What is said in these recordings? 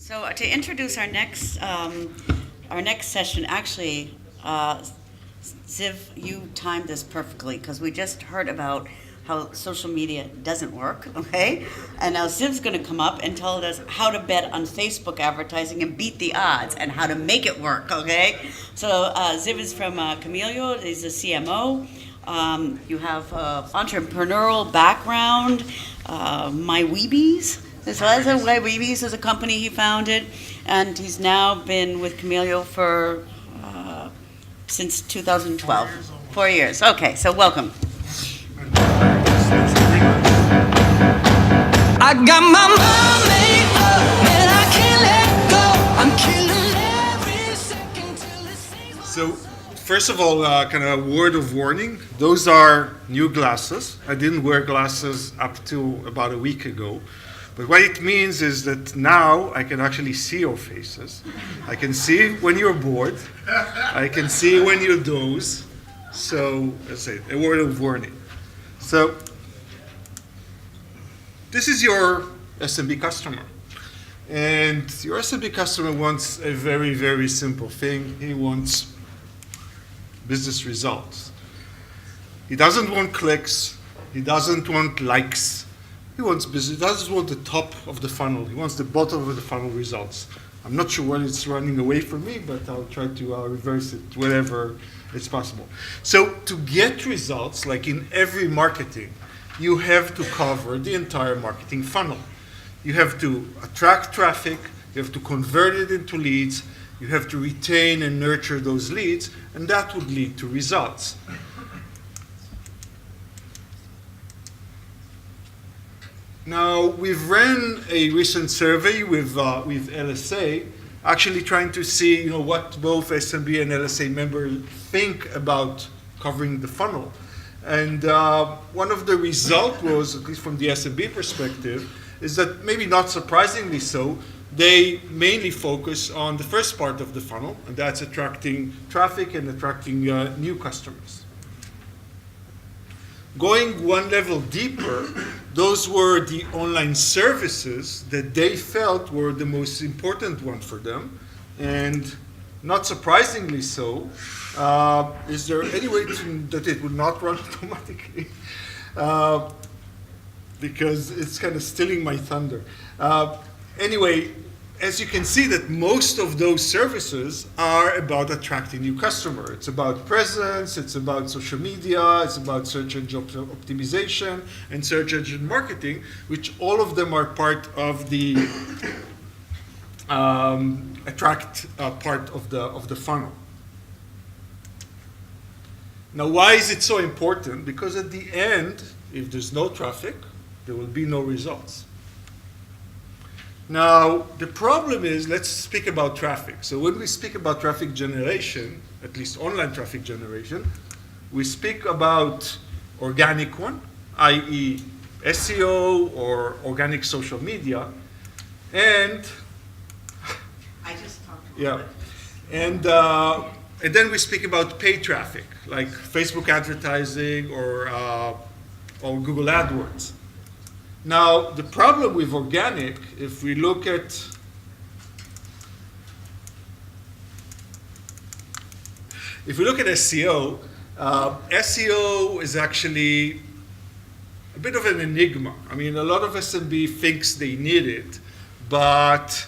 So to introduce our next session, actually, Ziv, you timed this perfectly because we just heard about how social media doesn't work, okay? And now Ziv's going to come up and tell us how to bet on Facebook advertising and beat the odds and how to make it work, okay? So Ziv is from Camelio. He's a CMO. You have entrepreneurial background. My Weebies. This was My Weebies is a company he founded, and he's now been with Camelio for since 2012. 4 years. Okay, so welcome. I got my mind made up and I can't let go. I'm killing every second till the season's So, first of all, kind of a word of warning. Those are new glasses. I didn't wear glasses up to about a week ago. But what it means is that now I can actually see your faces. I can see when you're bored. I can see when you doze. So, let's say, a word of warning. So, this is your SMB customer. And your SMB customer wants a very, very simple thing. He wants business results. He doesn't want clicks. He doesn't want likes. He wants business. He doesn't want the top of the funnel. He wants the bottom of the funnel results. I'm not sure when it's running away from me, but I'll try to reverse it wherever it's possible. So to get results, like in every marketing, you have to cover the entire marketing funnel. You have to attract traffic. You have to convert it into leads. You have to retain and nurture those leads, and that would lead to results. Now, we've ran a recent survey with LSA, actually trying to see what both SMB and LSA members think about covering the funnel. And one of the results was, at least from the SMB perspective, is that maybe not surprisingly so, they mainly focus on the first part of the funnel, and that's attracting traffic and attracting new customers. Going one level deeper, those were the online services that they felt were the most important one for them. And not surprisingly so, is there any way that it would not run automatically? Because it's kind of stealing my thunder. Anyway, as you can see that most of those services are about attracting new customer. It's about presence, it's about social media, it's about search engine optimization and search engine marketing, which all of them are part of the attract part of the funnel. Now, why is it so important? Because at the end, if there's no traffic, there will be no results. Now, the problem is, let's speak about traffic. So when we speak about traffic generation, at least online traffic generation, we speak about organic one, i.e. SEO or organic social media, and I just talked about yeah, it. and then we speak about paid traffic, like Facebook advertising or Google AdWords. Now, the problem with organic, if we look at SEO, SEO is actually a bit of an enigma. I mean, a lot of SMB thinks they need it, but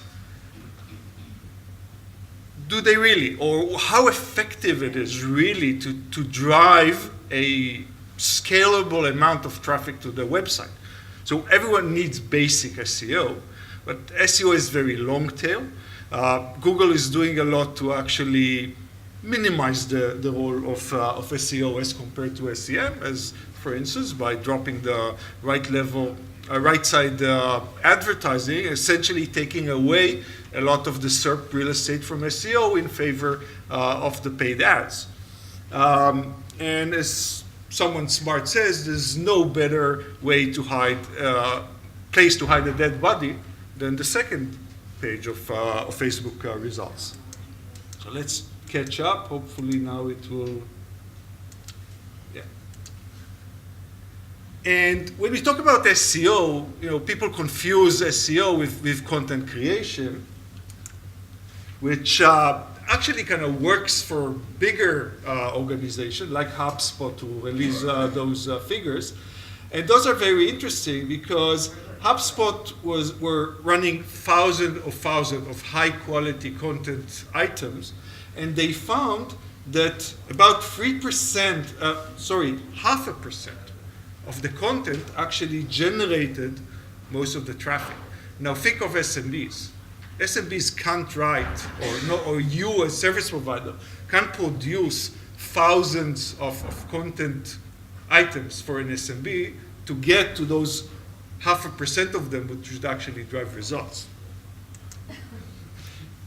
do they really? Or how effective it is really to drive a scalable amount of traffic to the website? So everyone needs basic SEO, but SEO is very long tail. Google is doing a lot to actually minimize the role of SEO as compared to SEM, as for instance, by dropping the right side advertising, essentially taking away a lot of the SERP real estate from SEO in favor of the paid ads. And as someone smart says, there's no better way to hide, place to hide a dead body than the second page of Facebook results. So let's catch up. Hopefully now it will, yeah. And when we talk about SEO, people confuse SEO with content creation. which actually kind of works for bigger organizations like HubSpot to release those figures. And those are very interesting because HubSpot were running thousands of high quality content items, and they found that about 3%, half a percent of the content actually generated most of the traffic. Now think of SMBs. SMBs can't write, or you as service provider can't produce thousands of content items for an SMB to get to those half a percent of them which should actually drive results.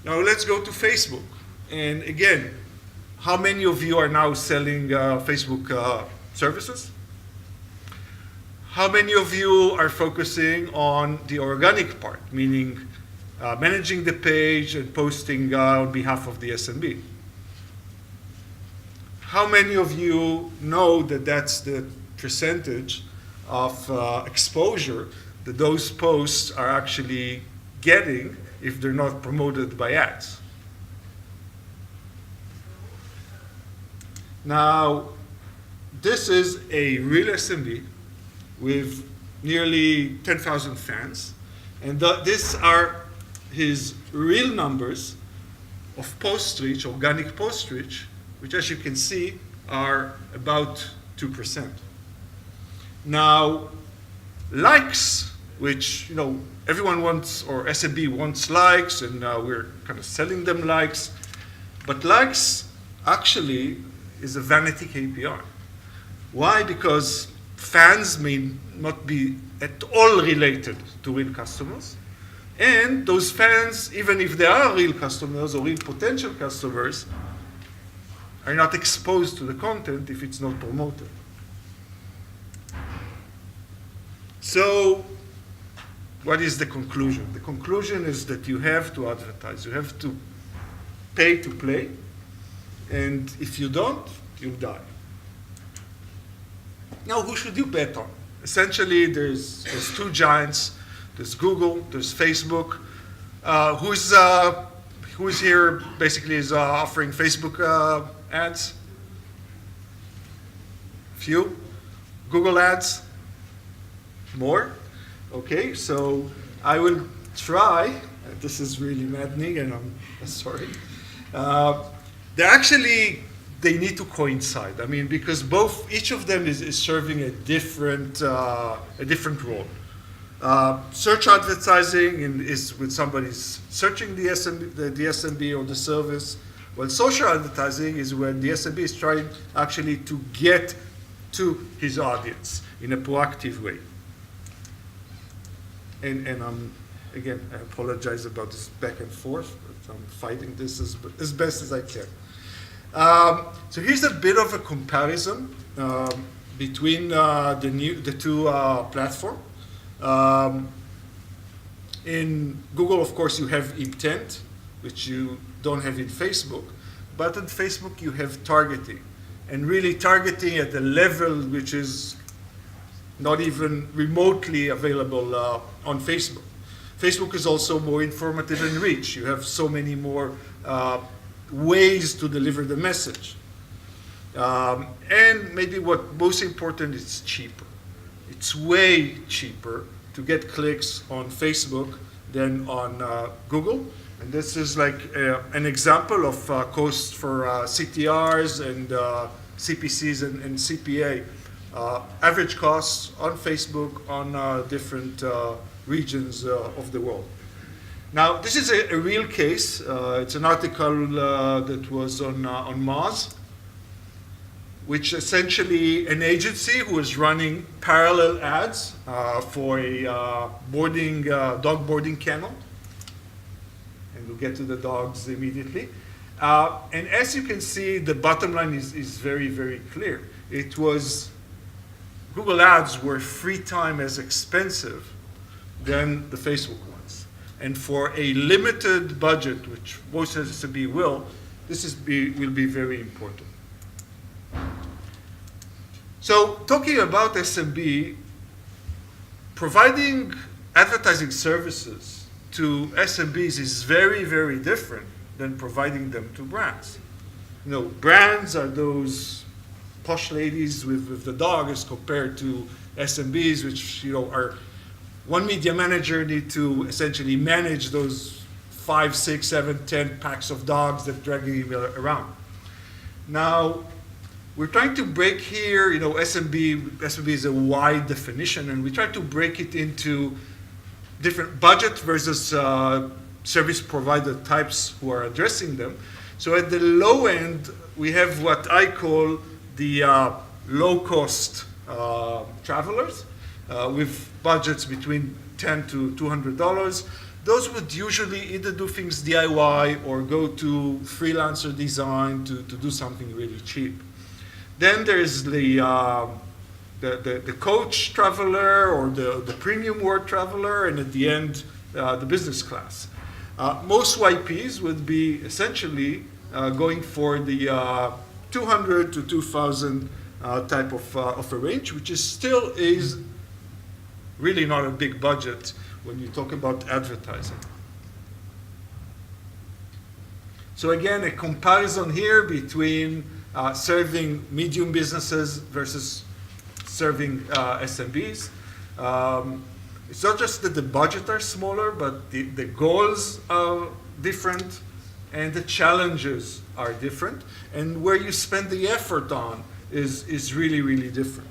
Now let's go to Facebook. And again, how many of you are now selling Facebook services? How many of you are focusing on the organic part, meaning managing the page and posting on behalf of the SMB? How many of you know that that's the percentage of exposure that those posts are actually getting if they're not promoted by ads? Now, this is a real SMB with nearly 10,000 fans, and these are his real numbers of post reach, organic post reach, which as you can see are about 2%. Now, likes, which everyone wants, or SMB wants likes, and we're kind of selling them likes, but likes actually is a vanity KPI. Why? Because fans may not be at all related to real customers, and those fans, even if they are real customers or real potential customers, are not exposed to the content if it's not promoted. So, what is the conclusion? The conclusion is that you have to advertise. You have to pay to play, and if you don't, you'll die. Now, who should you bet on? Essentially, there's two giants. There's Google, there's Facebook. Who's here basically is offering Facebook ads? Few. Google ads? More? Okay, so I will try. This is really maddening, and I'm sorry. They need to coincide. I mean, because each of them is serving a different role. Search advertising is when somebody's searching the SMB or the service. Well, social advertising is when the SMB is trying actually to get to his audience in a proactive way. And again, I apologize about this back and forth, but I'm fighting this as best as I can. So here's a bit of a comparison between the two platforms. In Google, of course, you have intent, which you don't have in Facebook. But in Facebook, you have targeting. And really targeting at a level which is not even remotely available on Facebook. Facebook is also more informative and rich. You have so many more ways to deliver the message. And maybe what most important is cheaper. It's way cheaper to get clicks on Facebook than on Google. And this is like an example of costs for CTRs and CPCs and CPA. Average costs on Facebook on different regions of the world. Now, this is a real case. It's an article that was on Moz, which essentially an agency who is running parallel ads for a dog boarding kennel. And we'll get to the dogs immediately. And as you can see, the bottom line is very, very clear. Google ads were 3 times as expensive than the Facebook ones. And for a limited budget, which most SMB will, will be very important. So talking about SMB, providing advertising services to SMBs is very, very different than providing them to brands. You know, brands are those posh ladies with the dog as compared to SMBs, which, you know, are one media manager need to essentially manage those 5, 6, 7, 10 packs of dogs that dragging him around. Now, we're trying to break here, you know, SMB is a wide definition, and we try to break it into different budget versus service provider types who are addressing them. So at the low end, we have what I call the low-cost travelers with budgets between $10 to $200. Those would usually either do things DIY or go to freelancer design to do something really cheap. Then there's the coach traveler or the premium world traveler, and at the end, the business class. Most YPs would be essentially going for the 200 to 2,000 type of a range, which still is really not a big budget when you talk about advertising. So again, a comparison here between serving medium businesses versus serving SMBs. It's not just that the budgets are smaller, but the goals are different and the challenges are different. And where you spend the effort on is really, really different.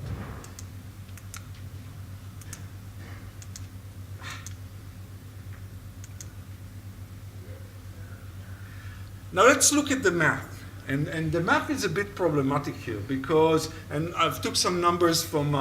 Now let's look at the math. And the math is a bit problematic here because, and I've took some numbers from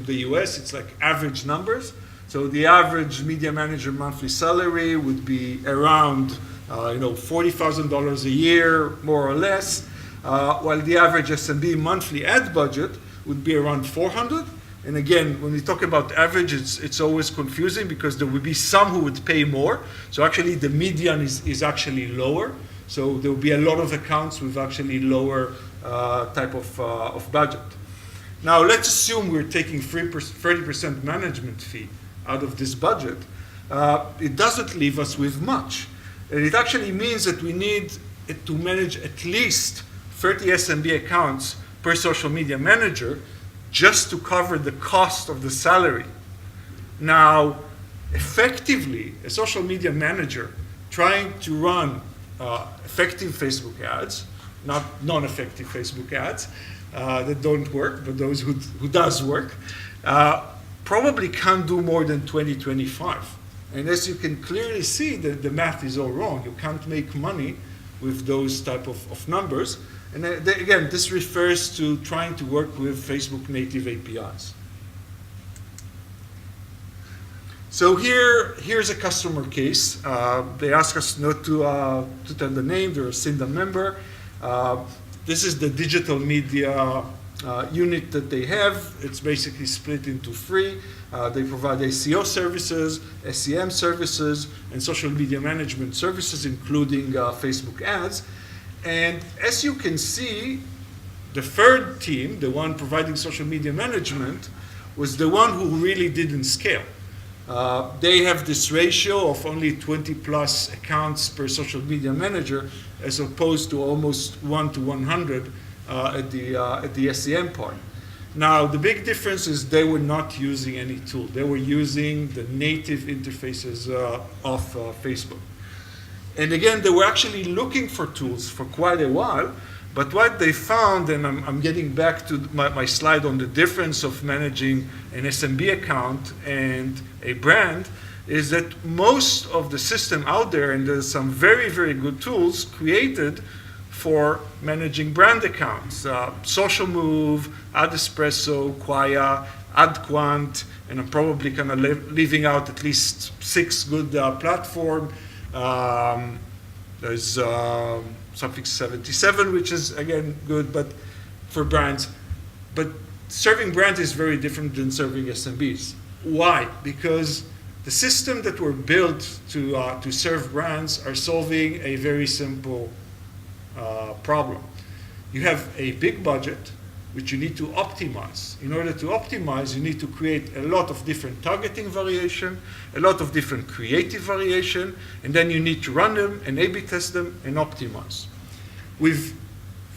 the US, it's like average numbers. So the average media manager monthly salary would be around $40,000 a year, more or less, while the average SMB monthly ad budget would be around $400. And again, when we talk about average, it's always confusing because there would be some who would pay more. So actually the median is actually lower. So there will be a lot of accounts with actually lower type of budget. Now let's assume we're taking 30% management fee out of this budget. It doesn't leave us with much. And it actually means that we need to manage at least 30 SMB accounts per social media manager just to cover the cost of the salary. Now, effectively, a social media manager trying to run effective Facebook ads, not non-effective Facebook ads that don't work, but those who does work, probably can't do more than 20, 25. And as you can clearly see, the math is all wrong. You can't make money with those type of numbers. And again, this refers to trying to work with Facebook native APIs. So here's a customer case. They ask us not to tell the name. They're a Cinda member. This is the digital media unit that they have. It's basically split into three. They provide SEO services, SEM services, and social media management services, including Facebook ads. And as you can see, the third team, the one providing social media management, was the one who really didn't scale. They have this ratio of only 20 plus accounts per social media manager, as opposed to almost 1 to 100 at the SEM part. Now, the big difference is they were not using any tool. They were using the native interfaces of Facebook. And again, they were actually looking for tools for quite a while, but what they found, and I'm getting back to my slide on the difference of managing an SMB account and a brand, is that most of the system out there, and there's some very, very good tools created for managing brand accounts. Social Move, Ad Espresso, Quaya, AdQuant, and I'm probably kind of leaving out at least 6 good platforms. There's something 77, which is, again, good, but for brands. But serving brands is very different than serving SMBs. Why? Because the system that were built to serve brands are solving a very simple problem. You have a big budget, which you need to optimize. In order to optimize, you need to create a lot of different targeting variation, a lot of different creative variation, and then you need to run them and A/B test them and optimize. With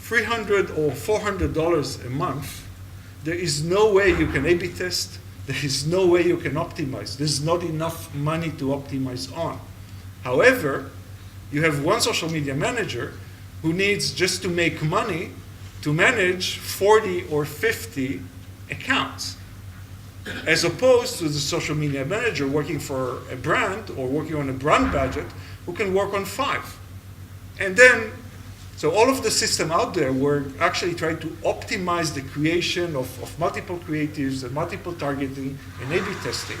$300 or $400 a month, there is no way you can A/B test. There is no way you can optimize. There's not enough money to optimize on. However, you have one social media manager who needs, just to make money, to manage 40 or 50 accounts, as opposed to the social media manager working for a brand or working on a brand budget who can work on 5. And then, so all of the system out there were actually trying to optimize the creation of multiple creatives and multiple targeting and A/B testing.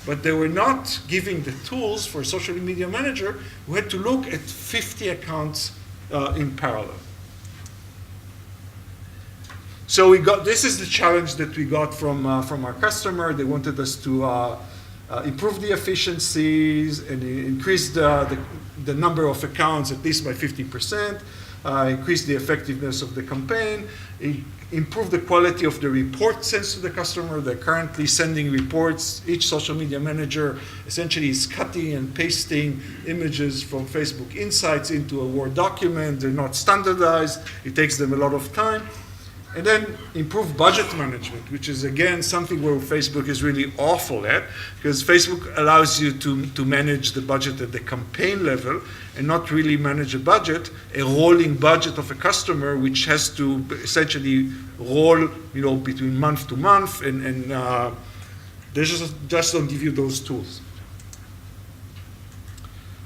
But they were not giving the tools for a social media manager who had to look at 50 accounts in parallel. So this is the challenge that we got from our customer. They wanted us to improve the efficiencies and increase the number of accounts at least by 50%, increase the effectiveness of the campaign, improve the quality of the report sent to the customer. They're currently sending reports. Each social media manager essentially is cutting and pasting images from Facebook Insights into a Word document. They're not standardized. It takes them a lot of time. And then improve budget management, which is, again, something where Facebook is really awful at, because Facebook allows you to manage the budget at the campaign level and not really manage a budget, a rolling budget of a customer, which has to essentially roll, between month to month, and they just don't give you those tools.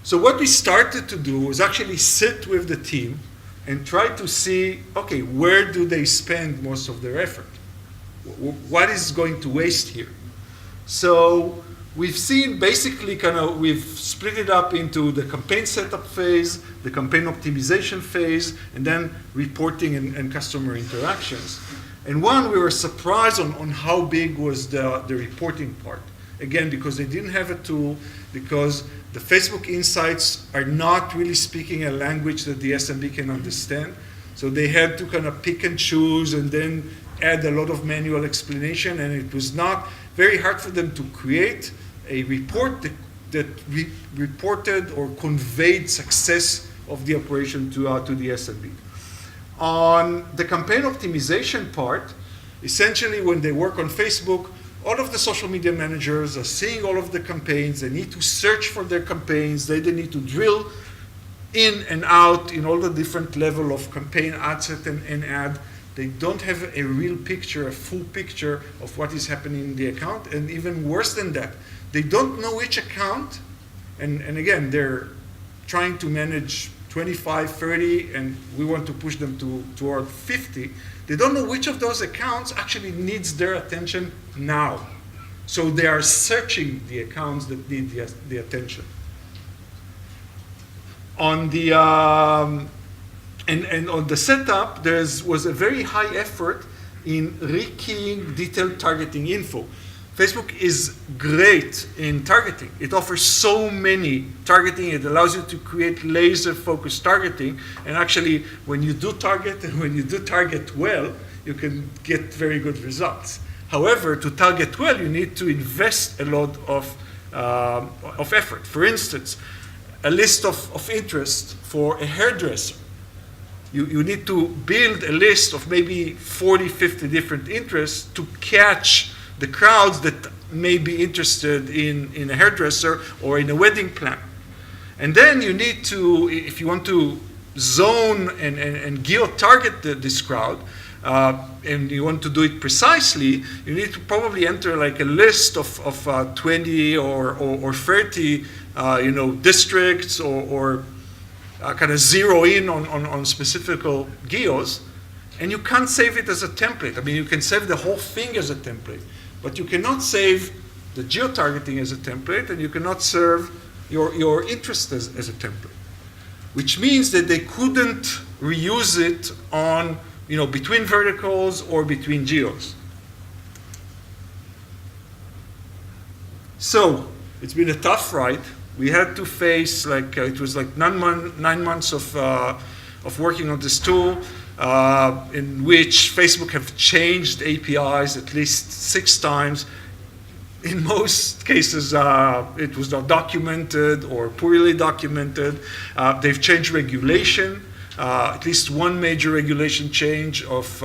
So what we started to do was actually sit with the team and try to see, okay, where do they spend most of their effort? What is going to waste here? So we've seen basically we've split it up into the campaign setup phase, the campaign optimization phase, and then reporting and customer interactions. And we were surprised on how big was the reporting part. Again, because they didn't have a tool, because the Facebook Insights are not really speaking a language that the SMB can understand. So they had to pick and choose and then add a lot of manual explanation, and it was not very hard for them to create a report that reported or conveyed success of the operation to the SMB. On the campaign optimization part, essentially when they work on Facebook, all of the social media managers are seeing all of the campaigns. They need to search for their campaigns. They need to drill in and out in all the different level of campaign, ad set, and ad. They don't have a real picture, a full picture of what is happening in the account. And even worse than that, they don't know which account. And again, they're trying to manage 25, 30, and we want to push them toward 50. They don't know which of those accounts actually needs their attention now. So they are searching the accounts that need the attention. On the and on the setup, was a very high effort in rekeying detailed targeting info. Facebook is great in targeting. It offers so many targeting. It allows you to create laser-focused targeting. And actually, when you do target, and when you do target well, you can get very good results. However, to target well, you need to invest a lot of effort. For instance, a list of interest for a hairdresser. You need to build a list of maybe 40, 50 different interests to catch the crowds that may be interested in a hairdresser or in a wedding plan. And then you need to, if you want to zone and geo-target this crowd, and you want to do it precisely, you need to probably enter like a list of 20 or 30 districts or zero in on specific geos, and you can't save it as a template. I mean, you can save the whole thing as a template, but you cannot save the geo-targeting as a template, and you cannot serve your interest as a template, which means that they couldn't reuse it on, between verticals or between geos. So it's been a tough ride. We had to face it was like 9 months of working on this tool. in which Facebook have changed APIs at least 6 times. In most cases, it was not documented or poorly documented. They've changed regulation. At least one major regulation change of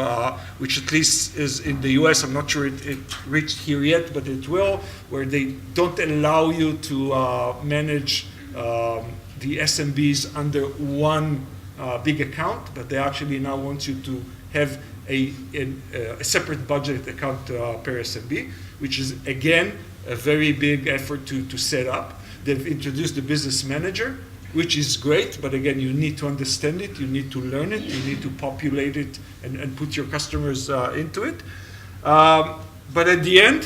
which at least is in the US. I'm not sure it reached here yet, but it will, where they don't allow you to manage the SMBs under one big account, but they actually now want you to have a separate budget account per SMB, which is again a very big effort to set up. They've introduced the business manager, which is great, but again, you need to understand it, you need to learn it, you need to populate it and put your customers into it. But at the end,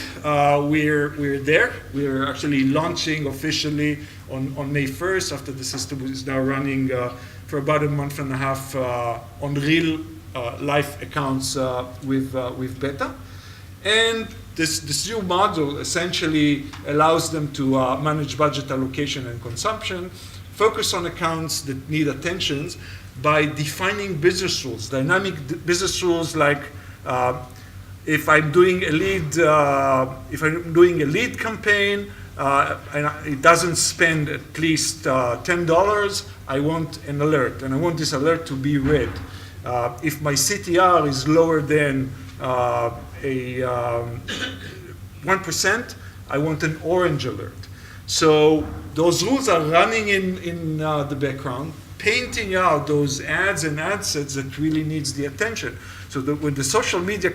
we're there. We're actually launching officially on May 1st, after the system is now running for about a month and a half on real life accounts with beta. And this new model essentially allows them to manage budget allocation and consumption, focus on accounts that need attentions by defining business rules, dynamic business rules like if I'm doing a lead campaign and it doesn't spend at least $10, I want an alert, and I want this alert to be red. If my CTR is lower than 1%, I want an orange alert. So those rules are running in the background, painting out those ads and ad sets that really needs the attention. So that when the social media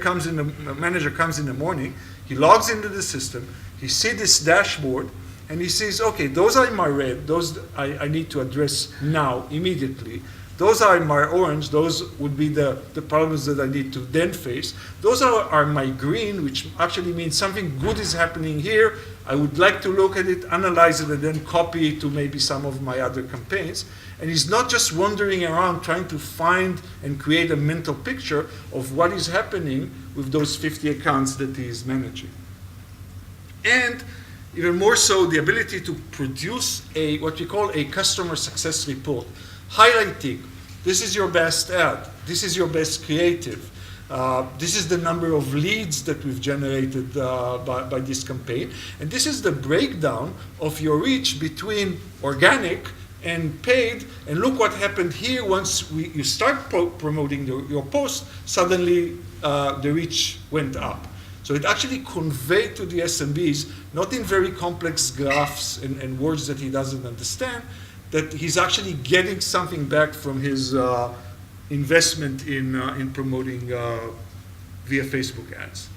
manager comes in the morning, he logs into the system, he sees this dashboard, and he sees, okay, those are my red, those I need to address now, immediately. Those are my orange, those would be the problems that I need to then face. Those are my green, which actually means something good is happening here. I would like to look at it, analyze it, and then copy it to maybe some of my other campaigns. And he's not just wandering around trying to find and create a mental picture of what is happening with those 50 accounts that he is managing. And even more so, the ability to produce what we call a customer success report, highlighting, this is your best ad, this is your best creative, this is the number of leads that we've generated by this campaign, and this is the breakdown of your reach between organic and paid, and look what happened here once you start promoting your post, suddenly the reach went up. So it actually conveyed to the SMBs, not in very complex graphs and words that he doesn't understand, that he's actually getting something back from his investment in promoting via Facebook ads.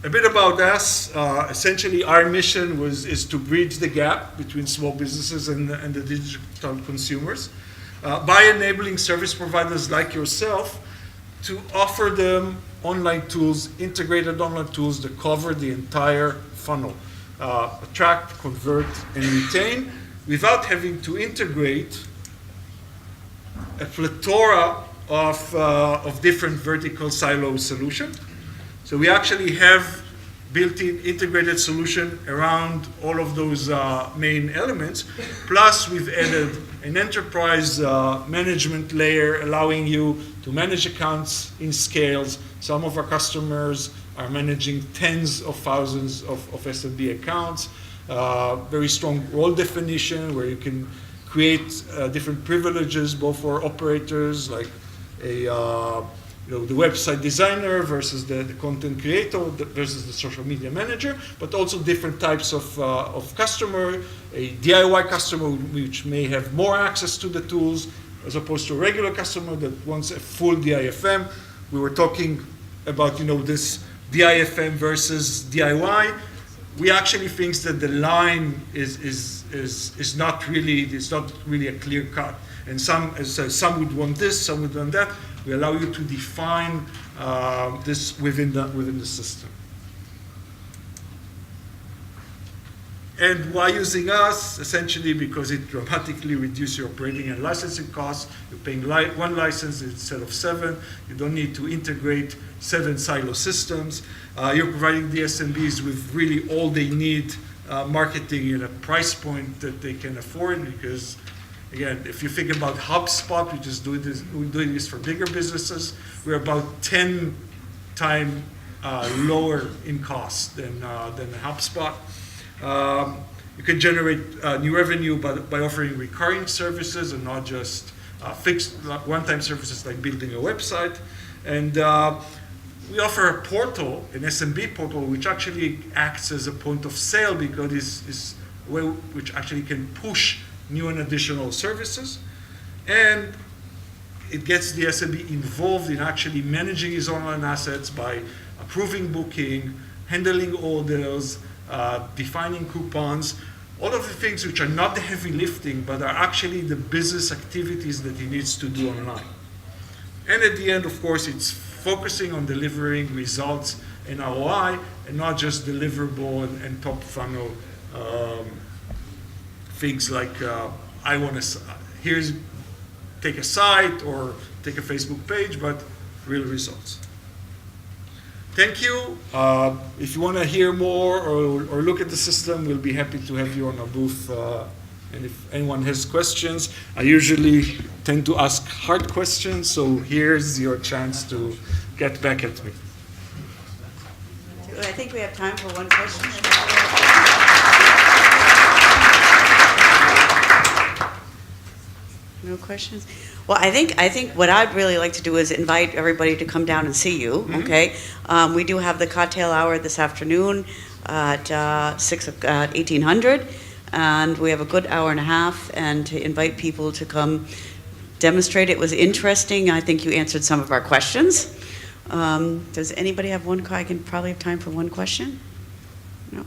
A bit about us. Essentially, our mission is to bridge the gap between small businesses and the digital consumers by enabling service providers like yourself to offer them online tools, integrated online tools that cover the entire funnel. Attract, convert, and retain without having to integrate a plethora of different vertical silo solutions. So we actually have built-in integrated solution around all of those main elements. Plus, we've added an enterprise management layer allowing you to manage accounts in scales. Some of our customers are managing tens of thousands of SMB accounts. Very strong role definition where you can create different privileges both for operators like the website designer versus the content creator versus the social media manager, but also different types of customer, a DIY customer which may have more access to the tools as opposed to a regular customer that wants a full DIFM. We were talking about this DIFM versus DIY. We actually think that the line is not really a clear cut. And some would want this, some would want that. We allow you to define this within the system. And why using us? Essentially because it dramatically reduces your operating and licensing costs. You're paying one license instead of 7. You don't need to integrate 7 silo systems. You're providing the SMBs with really all they need, marketing at a price point that they can afford, because Again, if you think about HubSpot, which is we're doing this for bigger businesses, we're about 10 times lower in cost than HubSpot. You can generate new revenue by offering recurring services and not just fixed one-time services like building a website. And we offer a portal, an SMB portal, which actually acts as a point of sale because it's a way which actually can push new and additional services. And it gets the SMB involved in actually managing his online assets by approving booking, handling orders, defining coupons, all of the things which are not the heavy lifting, but are actually the business activities that he needs to do online. And at the end, of course, it's focusing on delivering results and ROI, and not just deliverable and top funnel things like I want to take a site or take a Facebook page, but real results. Thank you. If you want to hear more or look at the system, we'll be happy to have you on our booth. And if anyone has questions, I usually tend to ask hard questions, so here's your chance to get back at me. I think we have time for one question. No questions? Well, I think what I'd really like to do is invite everybody to come down and see you, okay? We do have the cocktail hour this afternoon at 1800, and we have a good hour and a half, and to invite people to come demonstrate. It was interesting. I think you answered some of our questions. Does anybody have I can probably have time for one question? No?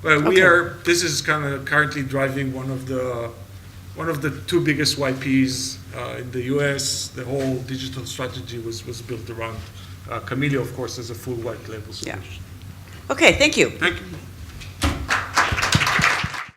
Well, Okay. this is kind of currently driving one of the two biggest YPs in the US. The whole digital strategy was built around Camellia, of course, as a full white label solution. Okay, thank you. Thank you.